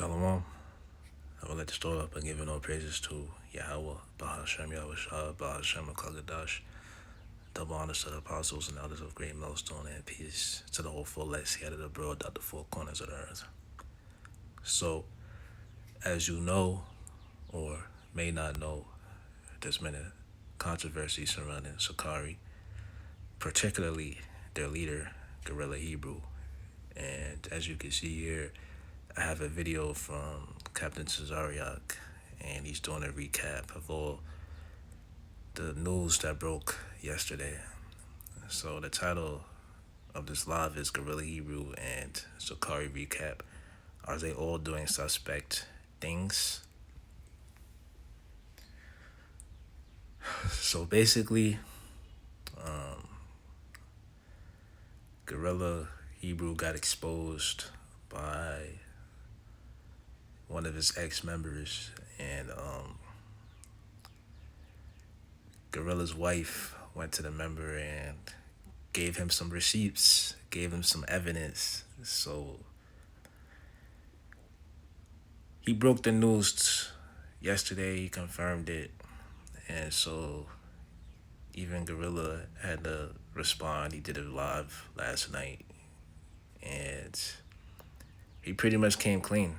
Shalom. I would like to start off by giving all praises to Yahweh, Bahashem Yahweh Shah, Bahashem Akagadash, double honors to the apostles and elders of great millstone, and peace to the whole full light scattered abroad out the four corners of the earth. So, as you know, or may not know, there's been a controversy surrounding Sicarii, particularly their leader, GRLA Hebrew. And as you can see here, I have a video from Captain Cesariak, and he's doing a recap of all the news that broke yesterday. So the title of this live is Gorilla Hebrew and Sicarii Recap. Are they all doing suspect things? So basically, Gorilla Hebrew got exposed by one of his ex-members, and Gorilla's wife went to the member and gave him some receipts, gave him some evidence. So he broke the news yesterday, he confirmed it, and so even Gorilla had to respond. He did it live last night, and he pretty much came clean.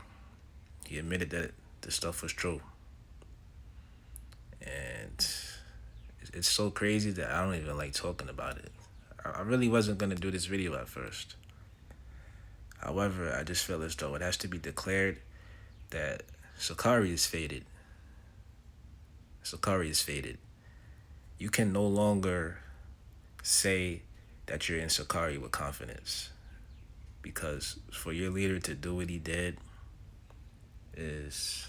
He admitted that the stuff was true. And it's so crazy that I don't even like talking about it. I really wasn't going to do this video at first. However, I just feel as though it has to be declared that Sicarii is faded. Sicarii is faded. You can no longer say that you're in Sicarii with confidence, because for your leader to do what he did it's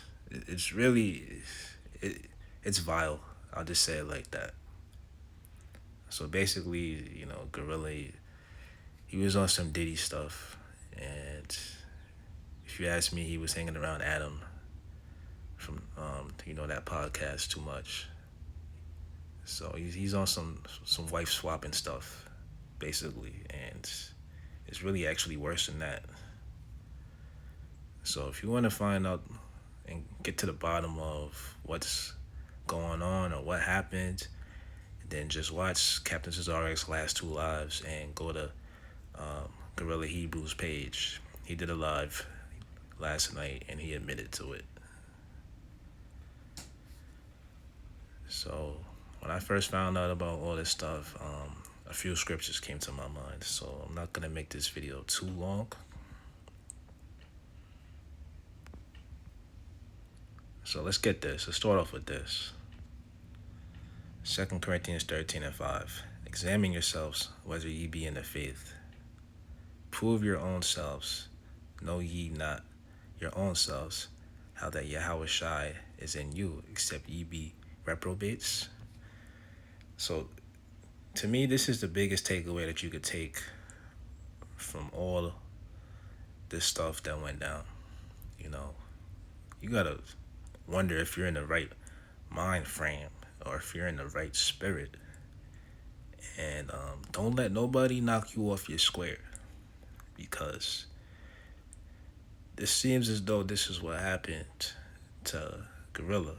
vile. I'll just say it like that. So basically, Gorilla, he was on some Diddy stuff, and if you ask me, he was hanging around Adam from that podcast too much. So he's on some wife swapping stuff, basically, and it's really actually worse than that. So if you want to find out and get to the bottom of what's going on or what happened, then just watch Captain Cesariak's last two lives and go to Gorilla Hebrew's page. He did a live last night and he admitted to it. So when I first found out about all this stuff, a few scriptures came to my mind. So I'm not going to make this video too long. So let's get this. Let's start off with this. 2 Corinthians 13:5. Examine yourselves whether ye be in the faith. Prove your own selves. Know ye not your own selves, how that Yahweh Shai is in you, except ye be reprobates? So to me, this is the biggest takeaway that you could take from all this stuff that went down. You gotta wonder if you're in the right mind frame or if you're in the right spirit. And don't let nobody knock you off your square, because this seems as though this is what happened to Gorilla.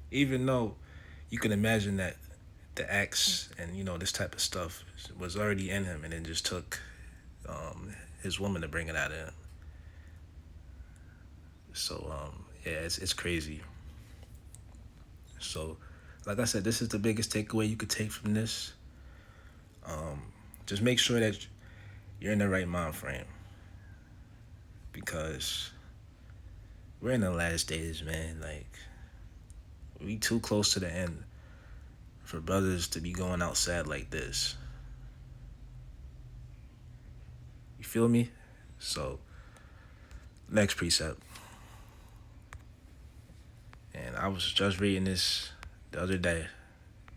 Even though you can imagine that the acts and this type of stuff was already in him, and it just took his woman to bring it out of him. So yeah, it's crazy. So like I said, this is the biggest takeaway you could take from this. Just make sure that you're in the right mind frame, because we're in the last days, man. Like, we too close to the end for brothers to be going outside like this. You feel me? So next precept. And I was just reading this the other day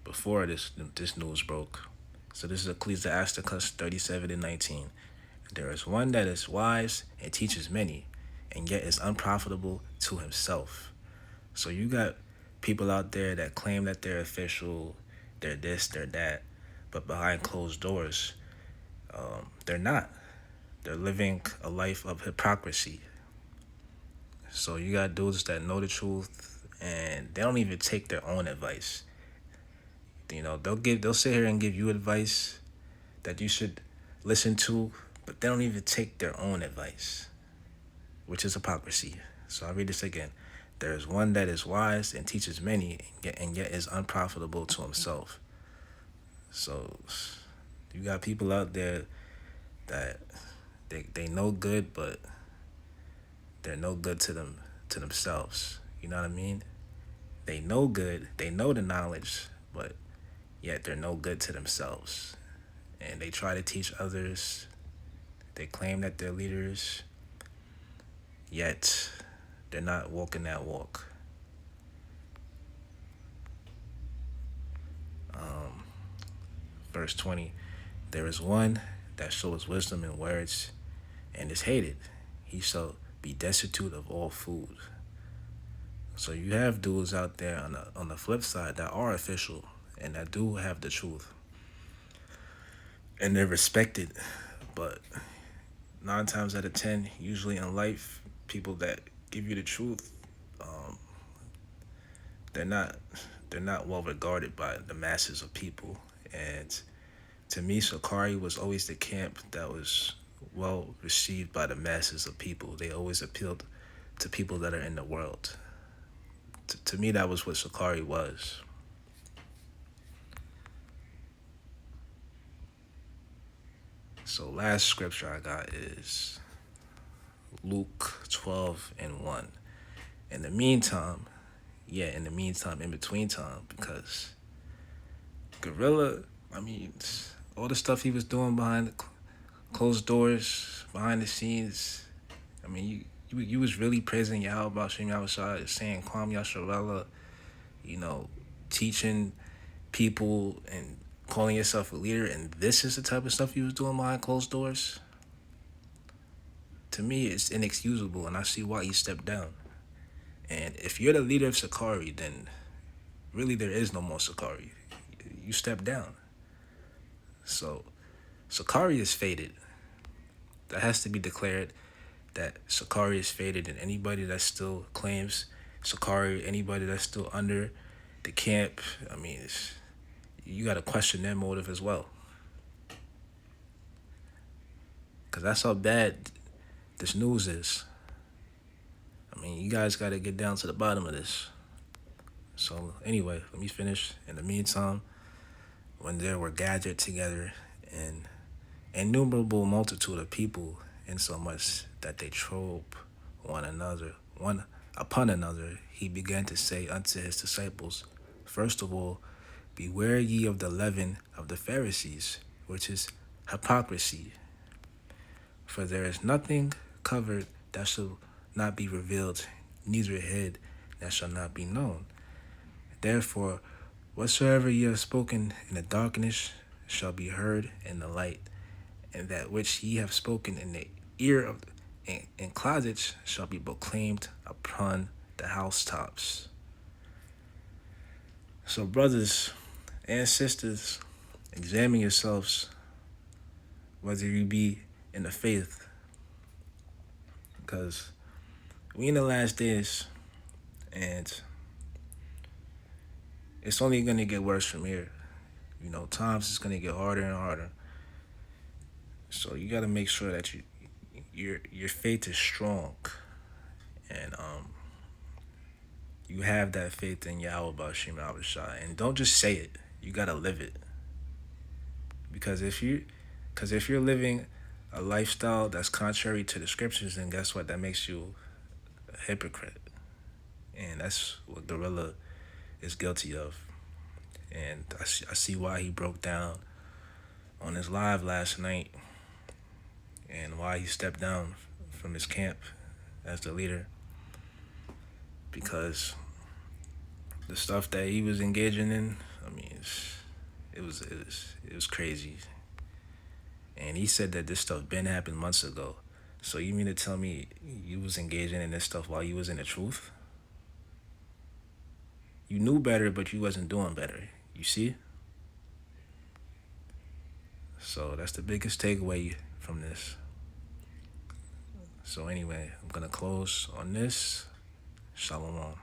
before this news broke. So this is Ecclesiasticus 37:19. There is one that is wise and teaches many, and yet is unprofitable to himself. So you got people out there that claim that they're official, they're this, they're that, but behind closed doors, they're not. They're living a life of hypocrisy. So you got dudes that know the truth and they don't even take their own advice. They'll sit here and give you advice that you should listen to, but they don't even take their own advice, which is hypocrisy. So I'll read this again. There is one that is wise and teaches many, and yet is unprofitable to himself. So you got people out there that they know good, but they're no good to themselves. You know what I mean? They know good, they know the knowledge, but yet they're no good to themselves. And they try to teach others. They claim that they're leaders, yet they're not walking that walk. Verse 20, there is one that shows wisdom in words and is hated. He shall be destitute of all food. So you have dudes out there on the flip side that are official and that do have the truth. And they're respected. But 9 times out of 10, usually in life, people that give you the truth, they're not they're not well regarded by the masses of people. And to me, Sicarii was always the camp that was well received by the masses of people. They always appealed to people that are in the world. To me, that was what Sicarii was. So last scripture I got is Luke 12:1. In the meantime, in between time, because GRLA, I mean, all the stuff he was doing behind the closed doors, behind the scenes, I mean, you was really praising Yahweh about Shem Yahushua, saying Kwam Yasharella, you know, teaching people and calling yourself a leader, and this is the type of stuff you was doing behind closed doors. To me, it's inexcusable, and I see why he stepped down. And if you're the leader of Sicarii, then really there is no more Sicarii. You step down. So Sicarii is faded. That has to be declared, that Sicarii is faded, and anybody that still claims Sicarii, anybody that's still under the camp, I mean, you got to question their motive as well. Because that's how bad this news is. I mean, you guys got to get down to the bottom of this. So anyway, let me finish. In the meantime, when there were gathered together an innumerable multitude of people, insomuch that they trode one upon another, he began to say unto his disciples, first of all, beware ye of the leaven of the Pharisees, which is hypocrisy. For there is nothing covered that shall not be revealed, neither hid that shall not be known. Therefore, whatsoever ye have spoken in the darkness shall be heard in the light, and that which ye have spoken in the ear of in closets shall be proclaimed upon the housetops. So, brothers and sisters, examine yourselves whether you be in the faith, because we in the last days, and it's only going to get worse from here. You know, times is going to get harder and harder. So you got to make sure that your faith is strong, and you have that faith in Yahweh Bashim Abishai, and don't just say it. You got to live it. Because if you're living a lifestyle that's contrary to the scriptures, then guess what? That makes you a hypocrite, and that's what GRLA is guilty of. And I see why he broke down on his live last night, and why he stepped down from his camp as the leader, because the stuff that he was engaging in, I mean, it was crazy. And he said that this stuff been happened months ago. So you mean to tell me you was engaging in this stuff while you was in the truth? You knew better, but you wasn't doing better. You see? So that's the biggest takeaway from this. So anyway, I'm gonna close on this. Shalom.